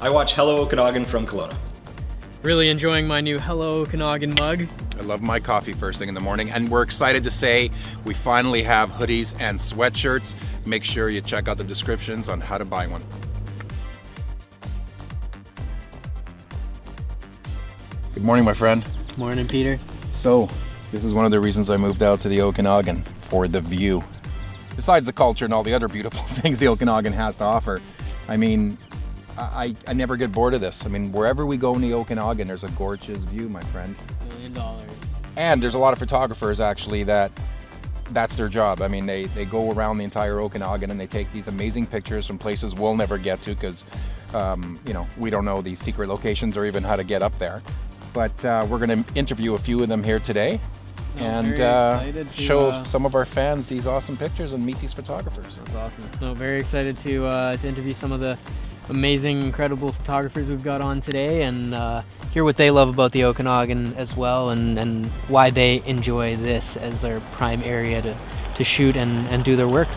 I watch Hello Okanagan from Kelowna. Really enjoying my new Hello Okanagan mug. I love my coffee first thing in the morning, and we're excited to say we finally have hoodies and sweatshirts. Make sure you check out the descriptions on how to buy one. Good morning, my friend. Morning, Peter. So, this is one of the reasons I moved out to the Okanagan, for the view. Besides the culture and all the other beautiful things the Okanagan has to offer, I mean, I never get bored of this. I mean, wherever we go in the Okanagan, there's a gorgeous view, my friend. $1 million. And there's a lot of photographers actually that's their job. I mean, they go around the entire Okanagan and they take these amazing pictures from places we'll never get to because, you know, we don't know the secret locations or even how to get up there. But we're going to interview a few of them here today and show some of our fans these awesome pictures and meet these photographers. That's awesome. No, very excited to interview some of the amazing, incredible photographers we've got on today and hear what they love about the Okanagan as well and why they enjoy this as their prime area to shoot and do their work.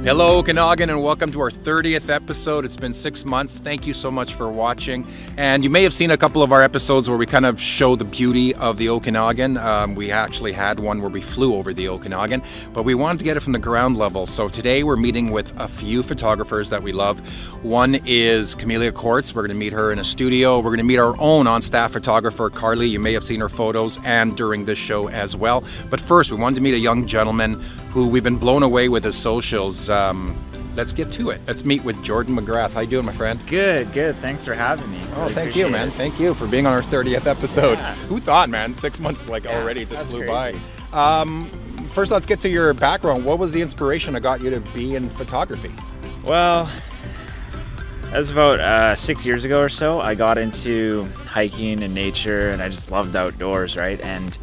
Hello Okanagan and welcome to our 30th episode. It's been 6 months. Thank you so much for watching. And you may have seen a couple of our episodes where we kind of show the beauty of the Okanagan. We actually had one where we flew over the Okanagan, but we wanted to get it from the ground level. So today we're meeting with a few photographers that we love. One is Camillia Courts. We're going to meet her in a studio. We're going to meet our own on-staff photographer, Carlee. You may have seen her photos and during this show as well. But first, we wanted to meet a young gentleman who we've been blown away with his socials. Let's get to it. Let's meet with Jordan McGrath. How you doing, my friend? Good. Thanks for having me. Oh, thank you, man. Thank you for being on our 30th episode. Yeah. Who thought, man? 6 months already just flew crazy. by. First, let's get to your background. What was the inspiration that got you to be in photography? Well, that was about 6 years ago or so. I got into hiking and nature, and I just loved the outdoors, right? And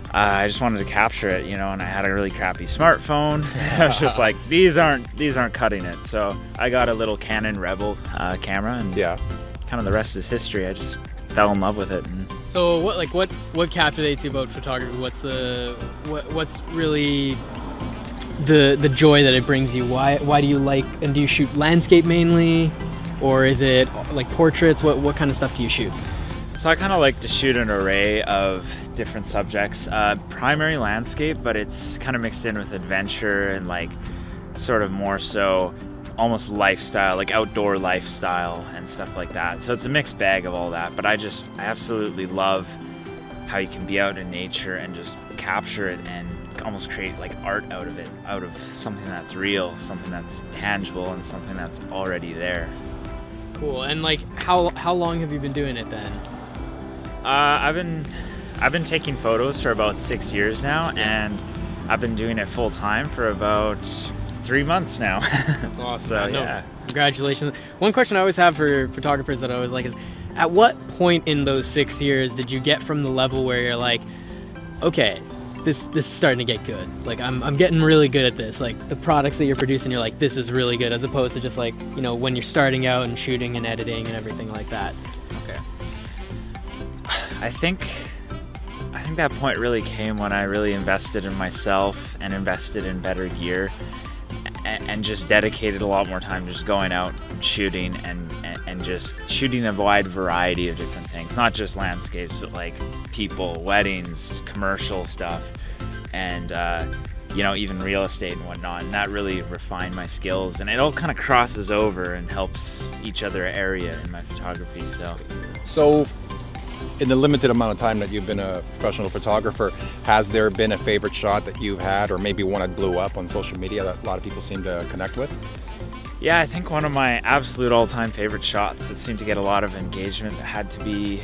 I just wanted to capture it, you know, and I had a really crappy smartphone. I was just like, these aren't cutting it. So I got a little Canon Rebel camera, and kind of the rest is history. I just fell in love with it. And So what captivates you about photography? What's really the joy that it brings you? Why do you like, and do you shoot landscape mainly, or is it like portraits? What kind of stuff do you shoot? So I kind of like to shoot an array of different subjects, primary landscape, but it's kind of mixed in with adventure and like sort of more so almost lifestyle, like outdoor lifestyle and stuff like that. So it's a mixed bag of all that, but I absolutely love how you can be out in nature and just capture it and almost create like art out of it, out of something that's real, something that's tangible, and something that's already there. Cool. And like how long have you been doing it then? I've been taking photos for about 6 years now, and I've been doing it full time for about 3 months now. That's awesome. So, No, yeah. Congratulations. One question I always have for photographers that I always like is, at what point in those 6 years did you get from the level where you're like, okay, this is starting to get good. Like I'm getting really good at this. Like the products that you're producing, you're like, this is really good, as opposed to just like, you know, when you're starting out and shooting and editing and everything like that. Okay. I think that point really came when I really invested in myself and invested in better gear and just dedicated a lot more time just going out and shooting and just shooting a wide variety of different things, not just landscapes, but like people, weddings, commercial stuff, and you know, even real estate and whatnot. And that really refined my skills, and it all kind of crosses over and helps each other area in my photography. So in the limited amount of time that you've been a professional photographer, has there been a favorite shot that you've had, or maybe one that blew up on social media that a lot of people seem to connect with? Yeah, I think one of my absolute all-time favorite shots that seemed to get a lot of engagement had to be,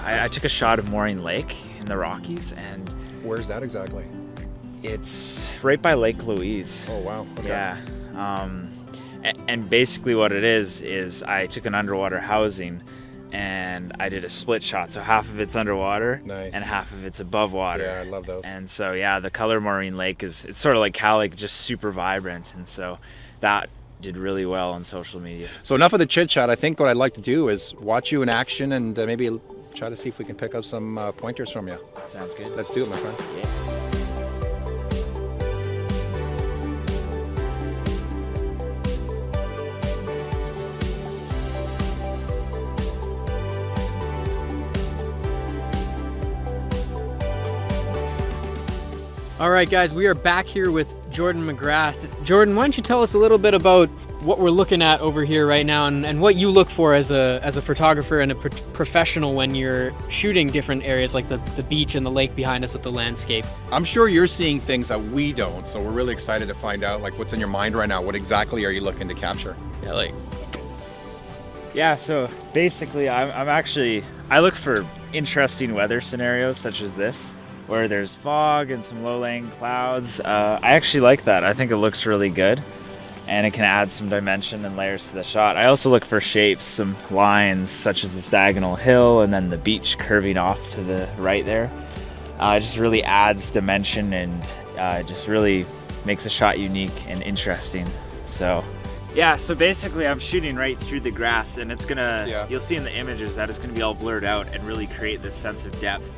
I took a shot of Moraine Lake in the Rockies, and Where's that exactly? it's right by Lake Louise. Oh wow. Okay. Yeah. And basically what it is I took an underwater housing and I did a split shot. So half of it's underwater Nice. and half of it's above water. Yeah, I love those. And so, yeah, the color Maureen Lake it's sort of like Carlee, just super vibrant. And so that did really well on social media. So enough of the chit chat. I think what I'd like to do is watch you in action and maybe try to see if we can pick up some pointers from you. Sounds good. Let's do it, my friend. Yeah. All right, guys, we are back here with Jordan McGrath. Jordan, why don't you tell us a little bit about what we're looking at over here right now and what you look for as a photographer and a professional when you're shooting different areas like the beach and the lake behind us with the landscape. I'm sure you're seeing things that we don't, so we're really excited to find out like what's in your mind right now. What exactly are you looking to capture? Yeah, so basically I look for interesting weather scenarios such as this, where there's fog and some low-lying clouds. I actually like that. I think it looks really good and it can add some dimension and layers to the shot. I also look for shapes, some lines such as this diagonal hill and then the beach curving off to the right there. It just really adds dimension and just really makes the shot unique and interesting. So yeah, so basically I'm shooting right through the grass and it's gonna, you'll see in the images that it's gonna be all blurred out and really create this sense of depth.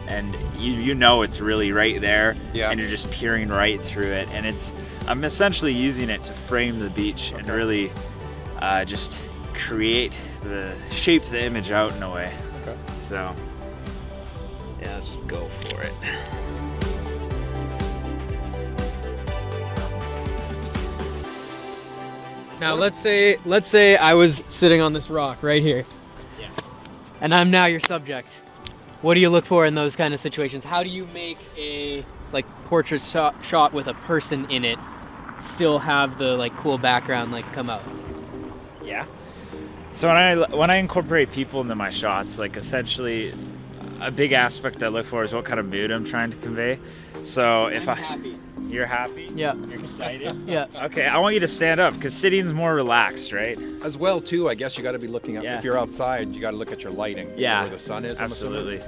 And you know it's really right there, and you're just peering right through it. And I'm essentially using it to frame the beach and really just shape the image out in a way. Okay. So yeah, let's just go for it. Now let's say I was sitting on this rock right here. Yeah. And I'm now your subject. What do you look for in those kind of situations? How do you make a portrait shot with a person in it still have the cool background come out? Yeah. So when I incorporate people into my shots, essentially a big aspect I look for is what kind of mood I'm trying to convey. So if I'm happy. You're happy? Yeah. You're excited? Yeah. Okay, I want you to stand up because sitting's more relaxed, right? As well, too, I guess you got to be looking up. Yeah. If you're outside, you got to look at your lighting. Yeah. Where the sun is. Absolutely.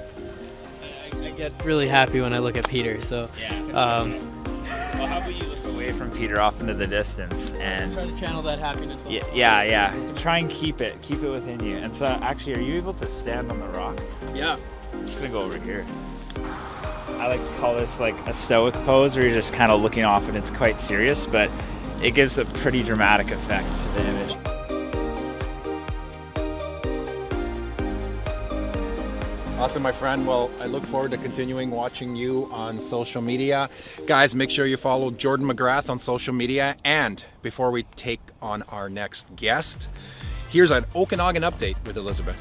I get really happy when I look at Peter. So. Yeah. Well, how about you look away from Peter off into the distance and try to channel that happiness. Yeah. Try and keep it within you. And so, actually, are you able to stand on the rock? Yeah. I'm just gonna go over here. I like to call this a stoic pose where you're just kind of looking off and it's quite serious, but it gives a pretty dramatic effect to the image. Awesome, my friend. Well, I look forward to continuing watching you on social media. Guys, make sure you follow Jordan McGrath on social media. And before we take on our next guest, here's an Okanagan update with Elizabeth.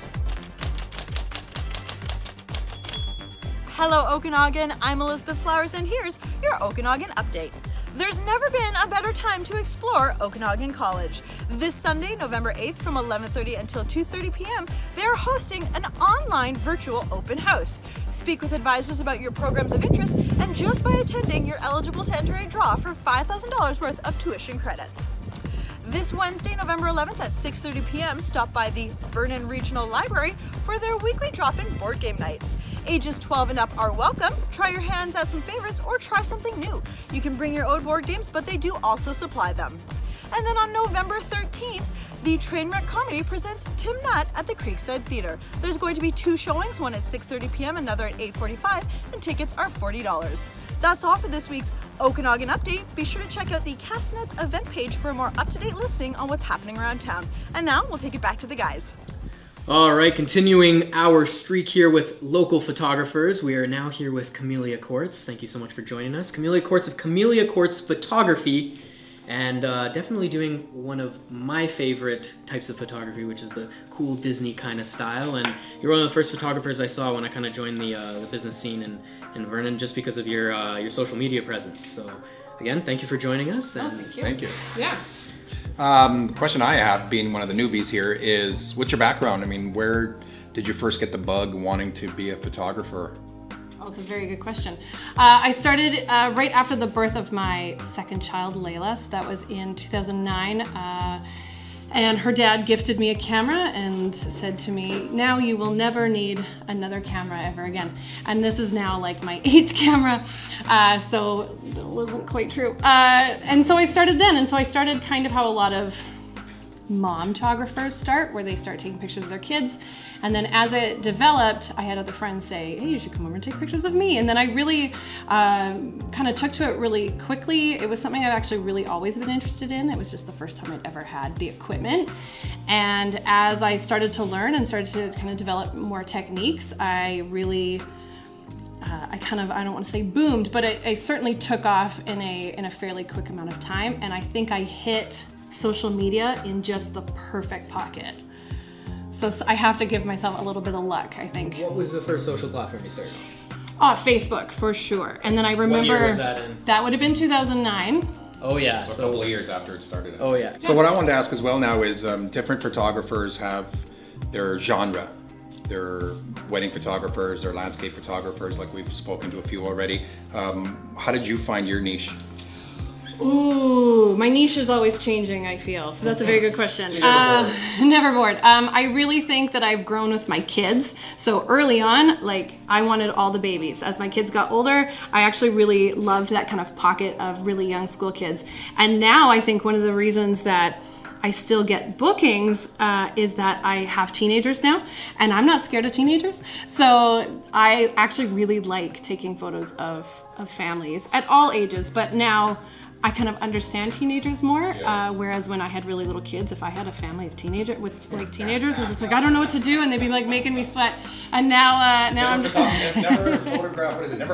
Hello Okanagan, I'm Elizabeth Flowers and here's your Okanagan update. There's never been a better time to explore Okanagan College. This Sunday, November 8th from 11:30 until 2:30 p.m., they are hosting an online virtual open house. Speak with advisors about your programs of interest and just by attending, you're eligible to enter a draw for $5,000 worth of tuition credits. This Wednesday, November 11th at 6:30 p.m., stop by the Vernon Regional Library for their weekly drop-in board game nights. Ages 12 and up are welcome. Try your hands at some favorites or try something new. You can bring your own board games, but they do also supply them. And then on November 13th, the Trainwreck Comedy presents Tim Nutt at the Creekside Theater. There's going to be 2 showings, one at 6:30 p.m., another at 8:45, and tickets are $40. That's all for this week's Okanagan Update. Be sure to check out the Castnet's event page for a more up-to-date listing on what's happening around town. And now we'll take it back to the guys. All right, continuing our streak here with local photographers, we are now here with Camillia Courts. Thank you so much for joining us. Camillia Courts of Camillia Courts Photography, and definitely doing one of my favorite types of photography, which is the cool Disney kind of style. And you're one of the first photographers I saw when I kind of joined the business scene in Vernon, just because of your social media presence. So again, thank you for joining us. And Thank you. Yeah. The question I have, being one of the newbies here, is what's your background? I mean, where did you first get the bug wanting to be a photographer? that's a very good question. I started right after the birth of my second child, Layla. So that was in 2009. And her dad gifted me a camera and said to me, now you will never need another camera ever again. And this is now like my 8th camera. So that wasn't quite true. And so I started then. And so I started kind of how a lot of mom-tographers start, where they start taking pictures of their kids. And then as it developed, I had other friends say, hey, you should come over and take pictures of me. And then I really kind of took to it really quickly. It was something I've actually really always been interested in. It was just the first time I'd ever had the equipment. And as I started to learn and started to kind of develop more techniques, I really, I don't want to say boomed, but I certainly took off in a fairly quick amount of time. And I think I hit social media in just the perfect pocket. So I have to give myself a little bit of luck, I think. What was the first social platform you started Oh, on? Facebook, for sure. And then I remember... What year was that in? That would have been 2009. Oh yeah. So a couple of years after it started. Oh yeah. So what I wanted to ask as well now is different photographers have their genre. They're wedding photographers, they're landscape photographers, like we've spoken to a few already. How did you find your niche? Ooh, my niche is always changing, I feel. So that's a very good question. So you're never bored. I really think that I've grown with my kids. So early on, like, I wanted all the babies. As my kids got older, I actually really loved that kind of pocket of really young school kids. And now I think one of the reasons that I still get bookings is that I have teenagers now, and I'm not scared of teenagers. So I actually really like taking photos of families at all ages, but now I kind of understand teenagers more, whereas when I had really little kids, if I had a family of teenagers, I was just like, I don't know what to do, and they'd be like making me sweat. And now I'm just... Never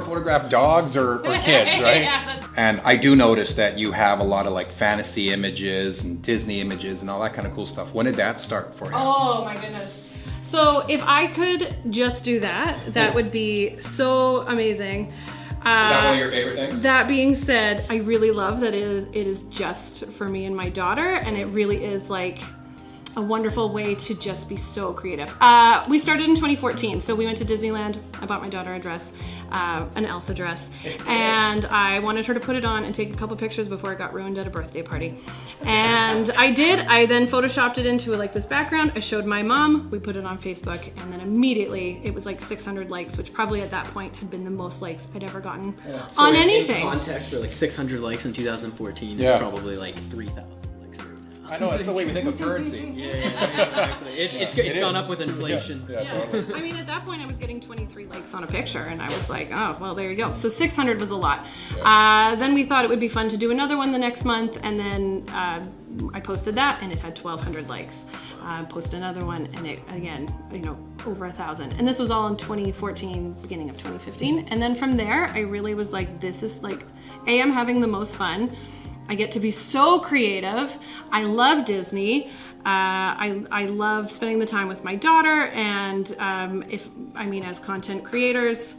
photograph dogs or kids, right? Yeah, and I do notice that you have a lot of like fantasy images and Disney images and all that kind of cool stuff. When did that start for you? Oh my goodness. So if I could just do that, that would be so amazing. Is that one of your favorite things? That being said, I really love that it is just for me and my daughter, and it really is like a wonderful way to just be so creative. We started in 2014, so we went to Disneyland. I bought my daughter a dress, an Elsa dress, and I wanted her to put it on and take a couple pictures before it got ruined at a birthday party. And I did. I then photoshopped it into like this background. I showed my mom. We put it on Facebook, and then immediately it was like 600 likes, which probably at that point had been the most likes I'd ever gotten on anything. In context, for like 600 likes in 2014, Yeah. it's probably like 3,000 likes. I know, it's the way we think of currency. Yeah, exactly. It's gone up with inflation. Yeah, totally. I mean, at that point, I was getting 23 likes on a picture, and I was like, oh, well, there you go. So 600 was a lot. Then we thought it would be fun to do another one the next month, and then I posted that, and it had 1,200 likes. Posted another one, and it, again, over 1,000. And this was all in 2014, beginning of 2015. And then from there, I really was like, this is like, I'm having the most fun. I get to be so creative. I love Disney. I love spending the time with my daughter, and as content creators,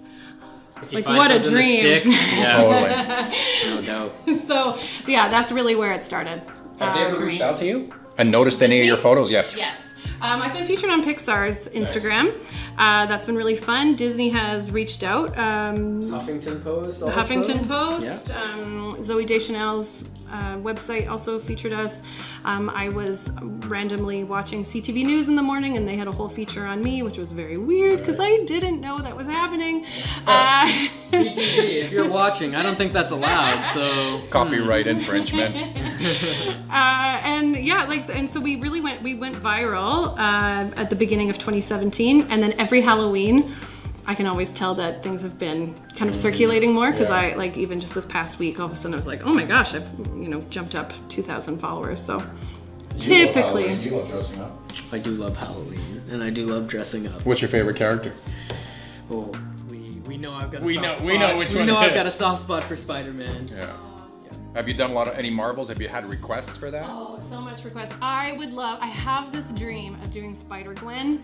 like what a dream. No doubt. So yeah, that's really where it started. Have they ever for reached me. out to you and noticed any of your photos? Yes. Yes. I've been featured on Pixar's Instagram. That's been really fun. Disney has reached out. Huffington Post also. Huffington Post. Yeah. Zoe Deschanel's website also featured us. I was randomly watching CTV News in the morning, and they had a whole feature on me, which was very weird because I didn't know that was happening. CTV, if you're watching, I don't think that's allowed. So Copyright infringement. And so we went viral at the beginning of 2017, and then every Halloween I can always tell that things have been kind of circulating more, because I like, even just this past week, all of a sudden I was like, oh my gosh, I've jumped up 2,000 followers. So typically You love dressing up. I do love Halloween, and I do love dressing up. What's your favorite character? Oh, we know I've got a We soft know- spot. we know which we one know it I've is. got a soft spot for Spider-Man. Yeah. Have you done any Marvels? Have you had requests for that? Oh, so much requests. I have this dream of doing Spider-Gwen.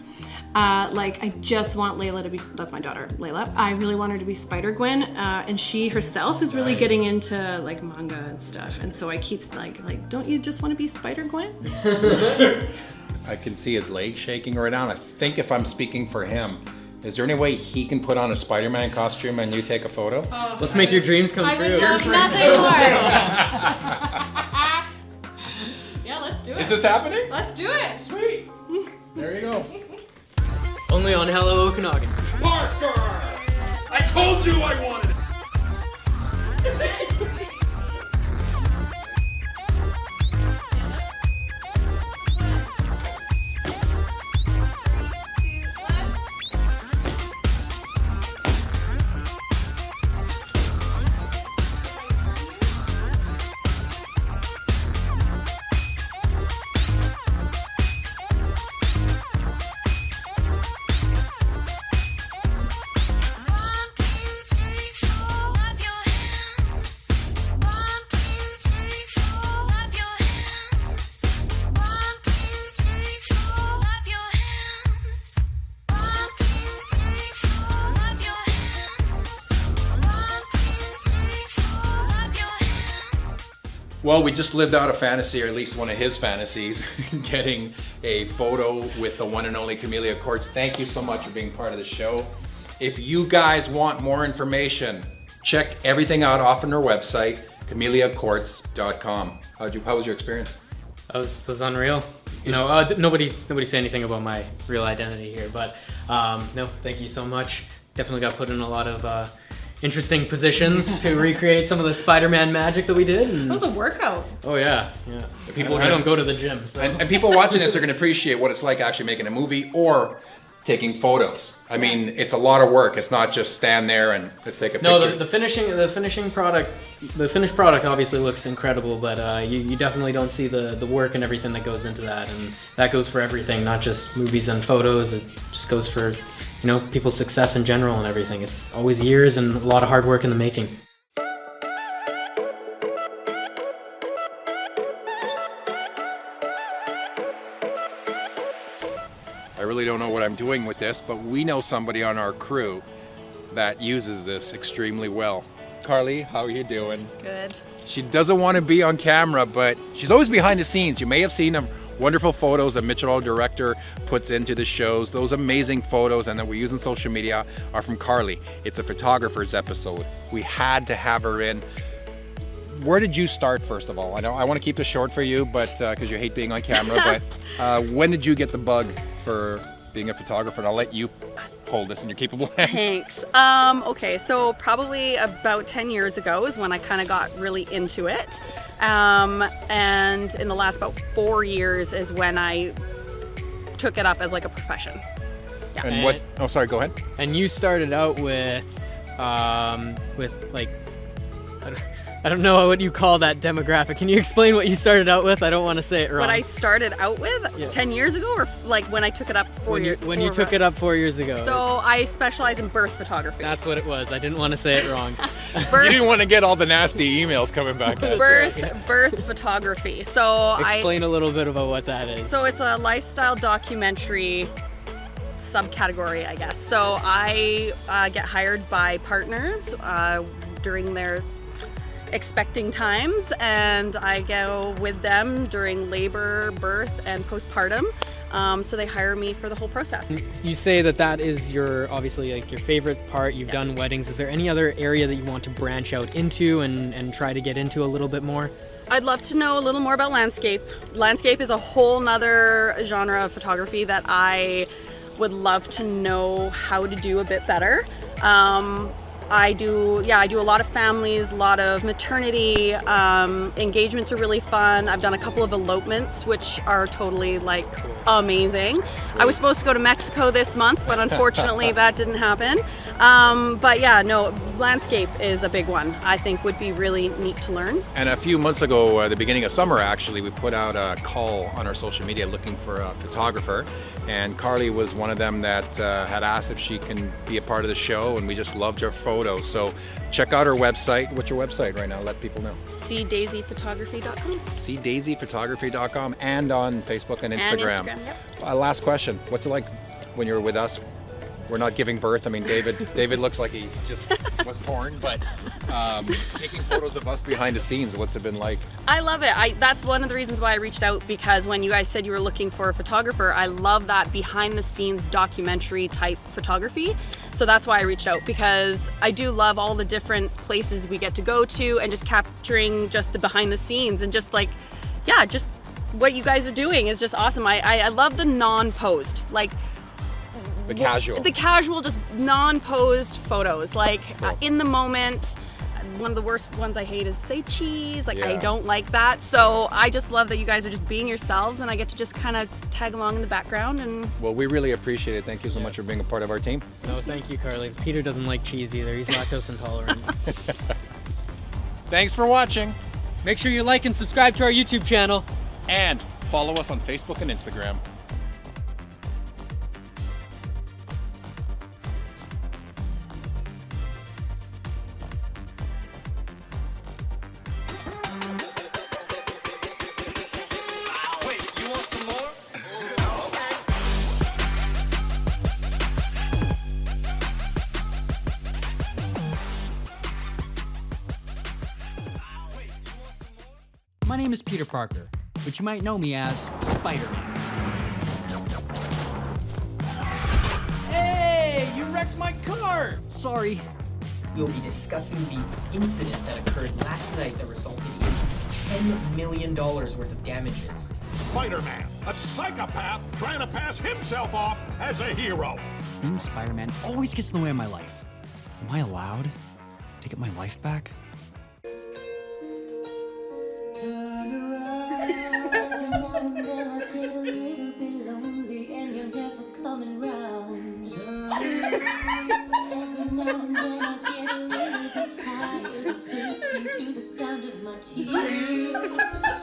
I just want Layla to be, that's my daughter, Layla. I really want her to be Spider-Gwen. And she herself is really getting into like manga and stuff. And so I keep like, don't you just want to be Spider-Gwen? I can see his leg shaking right now. And I think if I'm speaking for him, Is there any way he can put on a Spider-Man costume and you take a photo? Let's make your dreams come I true. would love nothing more. Yeah, let's do it. Is this happening? Let's do it. Sweet. There you go. Only on Hello Okanagan. Parker! I told you I wanted it! Well, we just lived out a fantasy, or at least one of his fantasies, getting a photo with the one and only Camillia Courts. Thank you so much for being part of the show. If you guys want more information, check everything out off on our website, CamilliaCourts.com. How was your experience? That was unreal. You know, nobody say anything about my real identity here, but no, thank you so much. Definitely got put in a lot of interesting positions to recreate some of the Spider-Man magic that we did. And, That was a workout. oh yeah. People who don't go to the gym. So. And people watching this are going to appreciate what it's like actually making a movie or taking photos. I mean, it's a lot of work. It's not just stand there and let's take a picture. No, the finished product obviously looks incredible, but you definitely don't see the work and everything that goes into that, and that goes for everything, not just movies and photos. It just goes for, people's success in general and everything. It's always years and a lot of hard work in the making. I really don't know what I'm doing with this, but we know somebody on our crew that uses this extremely well. Carlee, how are you doing? Good. She doesn't want to be on camera, but she's always behind the scenes. You may have seen them wonderful photos that Mitchell, our director, puts into the shows. Those amazing photos and that we use on social media are from Carlee. It's a photographer's episode. We had to have her in. Where did you start, first of all? I know I want to keep this short for you, but because you hate being on camera, but when did you get the bug for being a photographer? And I'll let you hold this in your capable hands. Thanks. Okay, so probably about 10 years ago is when I kind of got really into it. And in the last about 4 years is when I took it up as like a profession. Yeah. And what? Oh, sorry. Go ahead. And you started out with like, I don't know what you call that demographic. Can you explain what you started out with? I don't want to say it wrong. What I started out with 10 years ago, or like when I took it up 4 years ago? When you took it up 4 years ago. So I specialize in birth photography. That's what it was. I didn't want to say it wrong. You didn't want to get all the nasty emails coming back at you. birth photography. So Explain a little bit about what that is. So it's a lifestyle documentary subcategory, I guess. So I get hired by partners during their expecting times, and I go with them during labor, birth, and postpartum. So they hire me for the whole process. You say that is obviously like your favorite part. You've done weddings. Is there any other area that you want to branch out into and try to get into a little bit more? I'd love to know a little more about landscape. Landscape is a whole nother genre of photography that I would love to know how to do a bit better. I do a lot of families, a lot of maternity. Engagements are really fun. I've done a couple of elopements, which are totally like amazing. I was supposed to go to Mexico this month, but unfortunately that didn't happen. But yeah, no, landscape is a big one. I think would be really neat to learn. And a few months ago, at the beginning of summer actually, we put out a call on our social media looking for a photographer. And Carlee was one of them that had asked if she can be a part of the show, and we just loved her photos. So check out her website. What's your website right now? Let people know. cdaisyphotography.com. we're not giving birth. I mean, David looks like he just was born, but taking photos of us behind the scenes, what's it been like? I love it. That's one of the reasons why I reached out, because when you guys said you were looking for a photographer, I love that behind the scenes documentary type photography. So that's why I reached out, because I do love all the different places we get to go to and just capturing just the behind the scenes and just like, yeah, just what you guys are doing is just awesome. I love the non-posed, like The casual, just non-posed photos, like Cool. in the moment. One of the worst ones I hate is say cheese. Like, I Yeah. don't like that. So I just love that you guys are just being yourselves, and I get to just kind of tag along in the background. And Well, we really appreciate it. Thank you so much for being a part of our team. No, thank you, Carlee. Peter doesn't like cheese either. He's lactose intolerant. Thanks for watching, Make sure you like and subscribe to our YouTube channel. and follow us on Facebook and Instagram. My name is Peter Parker, but you might know me as Spider-Man. Hey, you wrecked my car! Sorry. We'll be discussing the incident that occurred last night that resulted in $10 million worth of damages. Spider-Man, a psychopath trying to pass himself off as a hero. Being Spider-Man always gets in the way of my life. Am I allowed to get my life back? Tired of listening to the sound of my tears.